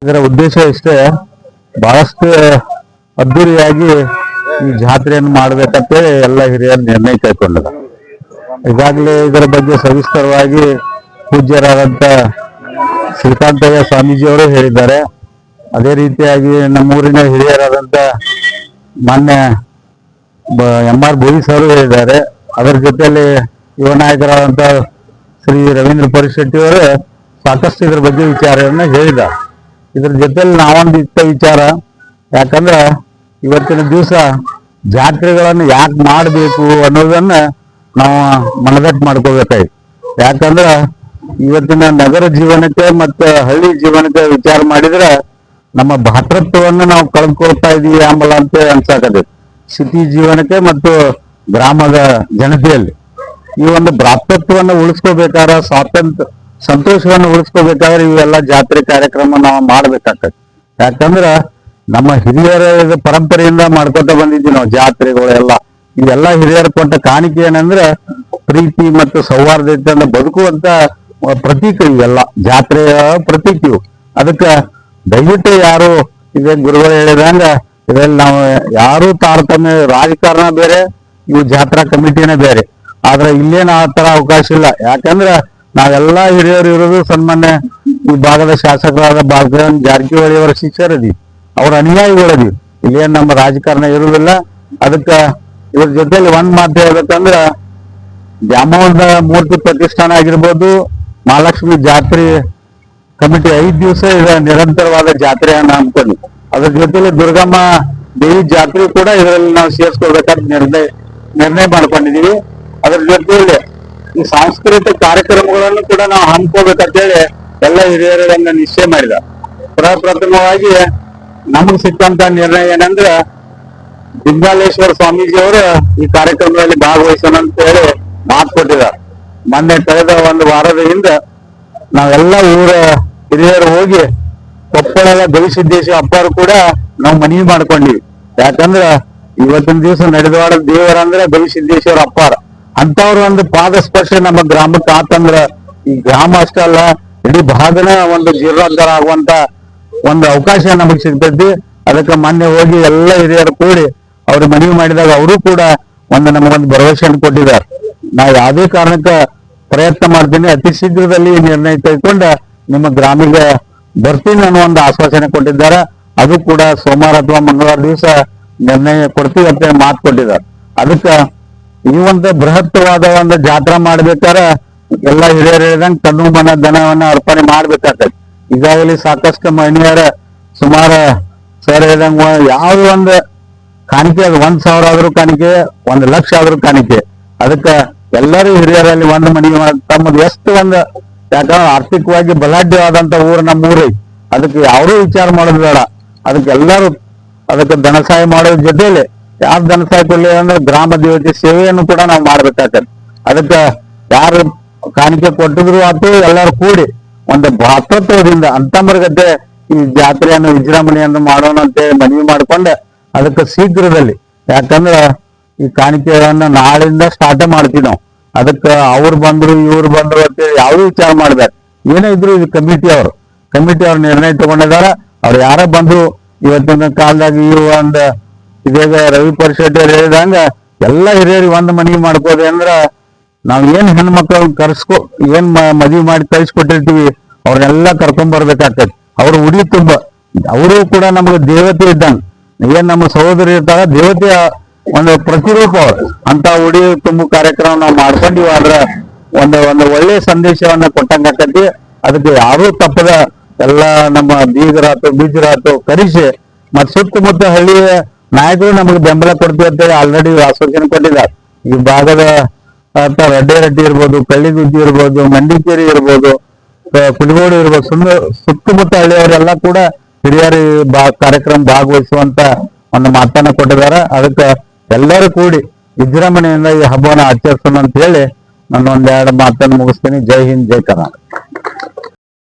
ಇದರ ಉದ್ದೇಶ ಇಷ್ಟೇ, ಬಹಳಷ್ಟು ಅದ್ದೂರಿಯಾಗಿ ಈ ಜಾತ್ರೆಯನ್ನು ಮಾಡ್ಬೇಕಂತೇಳಿ ಎಲ್ಲ ಹಿರಿಯರು ನಿರ್ಣಯ ಕೈಗೊಂಡರು. ಈಗಾಗಲೇ ಇದರ ಬಗ್ಗೆ ಸವಿಸ್ತರವಾಗಿ ಪೂಜ್ಯರಾದಂತ ಶ್ರೀಕಾಂತಯ್ಯ ಸ್ವಾಮೀಜಿಯವರು ಹೇಳಿದ್ದಾರೆ. ಅದೇ ರೀತಿಯಾಗಿ ನಮ್ಮೂರಿನ ಹಿರಿಯರಾದಂತ ಮಾನ್ಯ MR ಬೋಯಿಸ್ ಅವರು ಹೇಳಿದ್ದಾರೆ. ಅದರ ಜೊತೆಯಲ್ಲಿ ಯುವ ನಾಯಕರಾದಂತ ಶ್ರೀ ರವೀಂದ್ರ ಪರಿಶೆಟ್ಟಿ ಅವರು ಸಾಕಷ್ಟು ಇದ್ರ ಬಗ್ಗೆ ವಿಚಾರವನ್ನ ಹೇಳಿದ್ದಾರೆ. ಇದ್ರ ಜೊತೆಲಿ ನಾವೊಂದು ಇಷ್ಟ ವಿಚಾರ, ಯಾಕಂದ್ರೆ ಇವತ್ತಿನ ದಿವಸ ಜಾತ್ರೆಗಳನ್ನು ಯಾಕೆ ಮಾಡಬೇಕು ಅನ್ನೋದನ್ನ ನಾವು ಮನದಟ್ಟು ಮಾಡ್ಕೋಬೇಕಾಯ್ತು. ಯಾಕಂದ್ರೆ ಇವತ್ತಿನ ನಗರ ಜೀವನಕ್ಕೆ ಮತ್ತು ಹಳ್ಳಿ ಜೀವನಕ್ಕೆ ವಿಚಾರ ಮಾಡಿದ್ರೆ ನಮ್ಮ ಭಾತೃತ್ವವನ್ನು ನಾವು ಕಳೆದುಕೊಳ್ತಾ ಇದೀವಿ ಆಂಬಲ ಅಂತ ಅನ್ಸಾಕತೈತಿ. ಸಿಟಿ ಜೀವನಕ್ಕೆ ಮತ್ತು ಗ್ರಾಮದ ಜನತೆಯಲ್ಲಿ ಈ ಒಂದು ಭ್ರಾತೃತ್ವವನ್ನು ಉಳಿಸ್ಕೋಬೇಕಾದ್ರೆ, ಸಂತೋಷವನ್ನು ಉಳಿಸ್ಕೋಬೇಕಾದ್ರೆ ಇವೆಲ್ಲ ಜಾತ್ರೆ ಕಾರ್ಯಕ್ರಮ ನಾವು ಮಾಡ್ಬೇಕಾಗ್ತದೆ. ಯಾಕಂದ್ರ ನಮ್ಮ ಹಿರಿಯರ ಪರಂಪರೆಯಿಂದ ಮಾಡ್ಕೊತ ಬಂದಿದ್ವಿ ನಾವು ಜಾತ್ರೆಗಳೆಲ್ಲ. ಇವೆಲ್ಲ ಹಿರಿಯರು ಕೊಟ್ಟ ಕಾಣಿಕೆ ಏನಂದ್ರೆ ಪ್ರೀತಿ ಮತ್ತು ಸೌಹಾರ್ದತೆಯಿಂದ ಬದುಕುವಂತ ಪ್ರತೀಕ. ಇವೆಲ್ಲ ಜಾತ್ರೆಯ ಪ್ರತೀಕ ಇವು. ಅದಕ್ಕೆ ದಯವಿಟ್ಟು ಯಾರು ಇದೇ ಗುರುಗಳು ಹೇಳಿದಂಗ ಇದ್ರಲ್ಲಿ ನಾವು ಯಾರು ತಾರತಮ್ಯ, ರಾಜಕಾರಣ ಬೇರೆ, ಇವು ಜಾತ್ರಾ ಕಮಿಟಿನೇ ಬೇರೆ. ಆದ್ರೆ ಇಲ್ಲೇನು ಆ ತರ ಅವಕಾಶ ಇಲ್ಲ. ಯಾಕಂದ್ರೆ ನಾವೆಲ್ಲಾ ಹಿರಿಯರು ಇರೋದು ಸನ್ಮಾನ್ಯ ಈ ಭಾಗದ ಶಾಸಕರಾದ ಬಾಲಕೃಷ್ಣ ಜಾರಕಿಹೊಳಿ ಅವರ ಶಿಷ್ಯರದೀವಿ, ಅವ್ರ ಅನುಯಾಯಿಗಳದೀವಿ. ಇಲ್ಲೇನು ನಮ್ಮ ರಾಜಕಾರಣ ಇರುವುದಿಲ್ಲ. ಅದಕ್ಕೆ ಇದ್ರ ಜೊತೆಲಿ ಒಂದ್ ಮಾತು ಹೇಳ್ಬೇಕಂದ್ರ, ದ್ಯಾಮವ್ವನ ಮೂರ್ತಿ ಪ್ರತಿಷ್ಠಾನ ಆಗಿರ್ಬೋದು, ಮಹಾಲಕ್ಷ್ಮಿ ಜಾತ್ರೆ ಕಮಿಟಿ 5 ದಿವಸ ಇದ ನಿರಂತರವಾದ ಜಾತ್ರೆಯನ್ನ ಹಮ್ಮಿಕೊಂಡು, ಅದ್ರ ಜೊತೆಲಿ ದುರ್ಗಮ್ಮ ದೇವಿ ಜಾತ್ರೆ ಕೂಡ ಇದರಲ್ಲಿ ನಾವು ಸೇರಿಸ್ಕೊಳ್ಬೇಕಂತ ನಿರ್ಣಯ ಮಾಡ್ಕೊಂಡಿದೀವಿ. ಅದ್ರ ಜೊತೆಯಲ್ಲಿ ಈ ಸಾಂಸ್ಕೃತಿಕ ಕಾರ್ಯಕ್ರಮಗಳನ್ನು ಕೂಡ ನಾವು ಹಮ್ಮಿಕೋಬೇಕಂತೇಳಿ ಎಲ್ಲ ಹಿರಿಯರನ್ನ ನಿಶ್ಚಯ ಮಾಡಿದ. ಪ್ರಪ್ರಥಮವಾಗಿ ನಮಗ್ ಸಿಕ್ಕಂತ ನಿರ್ಣಯ ಏನಂದ್ರೆ, ಲಿಂಗಾಲೇಶ್ವರ ಸ್ವಾಮೀಜಿ ಅವರು ಈ ಕಾರ್ಯಕ್ರಮದಲ್ಲಿ ಭಾಗವಹಿಸೋಣ ಅಂತ ಹೇಳಿ ಮಾತು ಕೊಟ್ಟಿದ್ದಾರೆ. ಮೊನ್ನೆ ಕಳೆದ ಒಂದು ವಾರದ ಹಿಂದೆ ನಾವೆಲ್ಲ ಊರ ಹಿರಿಯರು ಹೋಗಿ ಕೊಪ್ಪಳದ ಗವಿಸಿದ್ದೇಶ್ವರ ಅಪ್ಪರು ಕೂಡ ನಾವು ಮನವಿ ಮಾಡ್ಕೊಂಡಿವಿ. ಯಾಕಂದ್ರ ಇವತ್ತಿನ ದಿವಸ ನಡೆದವಾಡ ದೇವರಂದ್ರೆ ಗವಿಸಿದ್ದೇಶ್ವರ ಅಪ್ಪಾರ. ಅಂತವ್ರ ಒಂದು ಪಾದ ಸ್ಪರ್ಶ ನಮ್ಮ ಗ್ರಾಮಕ್ಕೆ ಆತಂದ್ರ ಈ ಗ್ರಾಮ ಅಷ್ಟೇ ಅಲ್ಲ, ಇಡೀ ಭಾಗನ ಒಂದು ಜೀರ್ಣೋದ್ಧಾರ ಆಗುವಂತ ಒಂದು ಅವಕಾಶ ನಮಗ್ ಸಿಗ್ತೈತಿ. ಅದಕ್ಕೆ ಮೊನ್ನೆ ಹೋಗಿ ಎಲ್ಲ ಹಿರಿಯರು ಕೂಡಿ ಅವ್ರಿಗೆ ಮನವಿ ಮಾಡಿದಾಗ ಅವರು ಕೂಡ ನಮಗೊಂದು ಭರವಸೆಯನ್ನು ಕೊಟ್ಟಿದ್ದಾರೆ. ನಾವು ಯಾವುದೇ ಕಾರಣಕ್ಕೆ ಪ್ರಯತ್ನ ಮಾಡ್ತೀನಿ, ಅತಿ ಶೀಘ್ರದಲ್ಲಿ ನಿರ್ಣಯ ತೆಗೆದುಕೊಂಡ ನಿಮ್ಮ ಗ್ರಾಮಿಗೆ ಬರ್ತೀನಿ ಅನ್ನೋ ಒಂದು ಆಶ್ವಾಸನೆ ಕೊಟ್ಟಿದ್ದಾರೆ. ಅದು ಕೂಡ ಸೋಮವಾರ ಅಥವಾ ಮಂಗಳವಾರ ದಿವಸ ನಿರ್ಣಯ ಕೊಡ್ತೀವಿ ಅಂತ ಮಾತು ಕೊಟ್ಟಿದ್ದಾರೆ. ಅದಕ್ಕೆ ಈ ಒಂದು ಬೃಹತ್ವಾದ ಒಂದು ಜಾತ್ರಾ ಮಾಡ್ಬೇಕಾದ್ರೆ ಎಲ್ಲ ಹಿರಿಯರು ಹೇಳಿದಂಗೆ ತನ್ನು ಮನ ಧನವನ್ನ ಅರ್ಪಣೆ ಮಾಡ್ಬೇಕಾಗ್ತದೆ. ಈಗಾಗಲೇ ಸಾಕಷ್ಟು ಮಹಿಳೆಯರ ಸುಮಾರು ಸರ್ ಹೇಳಿದಂಗ ಯಾವ್ದು ಒಂದು ಕಾಣಿಕೆ, ಅದು 1,000 ಆದ್ರೂ ಕಾಣಿಕೆ, 1 ಲಕ್ಷ ಆದ್ರೂ ಕಾಣಿಕೆ. ಅದಕ್ಕೆ ಎಲ್ಲರೂ ಹಿರಿಯರಲ್ಲಿ ಒಂದು ಮನೆ ತಮ್ಮದು ಎಷ್ಟು ಒಂದು, ಯಾಕಂದ್ರೆ ಆರ್ಥಿಕವಾಗಿ ಬಲಾಢ್ಯವಾದಂತ ಊರು ನಮ್ಮ ಊರೈ. ಅದಕ್ಕೆ ಯಾರೂ ವಿಚಾರ ಮಾಡೋದು ಬೇಡ. ಅದಕ್ಕೆ ಎಲ್ಲರೂ ಅದಕ್ಕೆ ಧನ ಸಹಾಯ ಮಾಡೋದ್ರ ಜೊತೆಲಿ ಯಾರು ಧನ ಸಹಾಯ ಕೊಡ್ಲಿ ಅಂದ್ರೆ ಗ್ರಾಮ ದೇವತೆ ಸೇವೆಯನ್ನು ಕೂಡ ನಾವು ಮಾಡ್ಬೇಕಾಗ್ತದೆ. ಅದಕ್ಕೆ ಯಾರು ಕಾಣಿಕೆ ಕೊಟ್ಟಿದ್ರು ಆತು ಎಲ್ಲರೂ ಕೂಡಿ ಒಂದು ಭ್ರಾತೃತ್ವದಿಂದ ಅಂತಮರ್ಗತೆ ಈ ಜಾತ್ರೆಯನ್ನು ವಿಜೃಂಭಣೆಯನ್ನು ಮಾಡೋಣ ಅಂತ ಮನವಿ ಮಾಡ್ಕೊಂಡೆ ಅದಕ್ಕೆ ಶೀಘ್ರದಲ್ಲಿ, ಯಾಕಂದ್ರೆ ಈ ಕಾಣಿಕೆಗಳನ್ನ ನಾಳಿಂದ ಸ್ಟಾರ್ಟ್ ಮಾಡ್ತೀವಿ ನಾವು. ಅದಕ್ಕೆ ಅವ್ರು ಬಂದ್ರು ಇವ್ರು ಬಂದ್ರು ಅಂತೇಳಿ ಯಾವ್ದು ವಿಚಾರ ಮಾಡ್ಬೇಕು. ಏನೇ ಇದ್ರು ಇದು ಕಮಿಟಿ ಅವ್ರು ನಿರ್ಣಯ ತಗೊಂಡಿದಾರ. ಅವ್ರು ಯಾರ ಬಂದ್ರು ಇವತ್ತಿನ ಕಾಲದಾಗ ಈ ಒಂದು ಇದೇಗ ರವಿ ಪರಿಷತ್ ಹೇಳಿದಂಗ ಎಲ್ಲ ಹಿರಿಯರಿಗೆ ಒಂದು ಮನವಿ ಮಾಡ್ಕೋದೆ ಅಂದ್ರ, ನಾವ್ ಏನ್ ಹೆಣ್ಮಕ್ಳು ಏನ್ ಮದ್ವಿ ಮಾಡಿ ಕಳಿಸ್ಕೊಟ್ಟಿರ್ತೀವಿ ಅವ್ರನ್ನೆಲ್ಲ ಕರ್ಕೊಂಡ್ ಬರ್ಬೇಕಾಗ್ತದೆ. ಅವ್ರು ಉಡಿ ತುಂಬ ಅವರು ಕೂಡ ನಮ್ಗೆ ದೇವತೆ ಇದ್ದಂಗ, ಏನ್ ನಮ್ಮ ಸಹೋದರಿ ಇರ್ತಾರ ದೇವತೆಯ ಒಂದು ಪ್ರತಿರೂಪ ಅವ್ರು. ಅಂತ ಉಡಿ ತುಂಬು ಕಾರ್ಯಕ್ರಮ ನಾವು ಮಾಡ್ಕೊಂಡಿವಿ. ಆದ್ರ ಒಂದು ಒಳ್ಳೆ ಸಂದೇಶವನ್ನ ಕೊಟ್ಟಂಗ ಆಕತಿ. ಅದಕ್ಕೆ ಯಾರೂ ತಪ್ಪದ ಎಲ್ಲ ನಮ್ಮ ಬೀಜರಾತು ಕರೆಸಿ ಮತ್ ಸುತ್ತಮುತ್ತ ಹಳ್ಳಿಯ ನಾಯಕರು ನಮಗೆ ಬೆಂಬಲ ಕೊಡ್ತೀವಿ ಅಂತೇಳಿ ಆಲ್ರೆಡಿ ಆಶ್ವಾಸನೆ ಕೊಟ್ಟಿದ್ದಾರೆ. ಈ ಭಾಗದ ರಡ್ಡಿ ಇರ್ಬೋದು, ಕಳ್ಳಿಗುಜ್ಜಿ ಇರ್ಬೋದು, ಮಂಡಿಕೇರಿ ಇರ್ಬೋದು, ಕುಡಿಗೋಡು ಇರ್ಬೋದು, ಸುತ್ತಮುತ್ತ ಹಳ್ಳಿಯವರೆಲ್ಲ ಕೂಡ ಹಿರಿಯರು ಕಾರ್ಯಕ್ರಮ ಭಾಗವಹಿಸುವಂತ ಒಂದು ಮಾತನ್ನ ಕೊಟ್ಟಿದ್ದಾರೆ. ಅದಕ್ಕೆ ಎಲ್ಲರೂ ಕೂಡಿ ವಿಜೃಂಭಣೆಯಿಂದ ಈ ಹಬ್ಬವನ್ನು ಆಚರಿಸೋಣ ಅಂತ ಹೇಳಿ ನಾನು 1-2 ಮಾತನ್ನು ಮುಗಿಸ್ತೀನಿ. ಜೈ ಹಿಂದ್, ಜೈ ಕರ್ನಾಟಕ.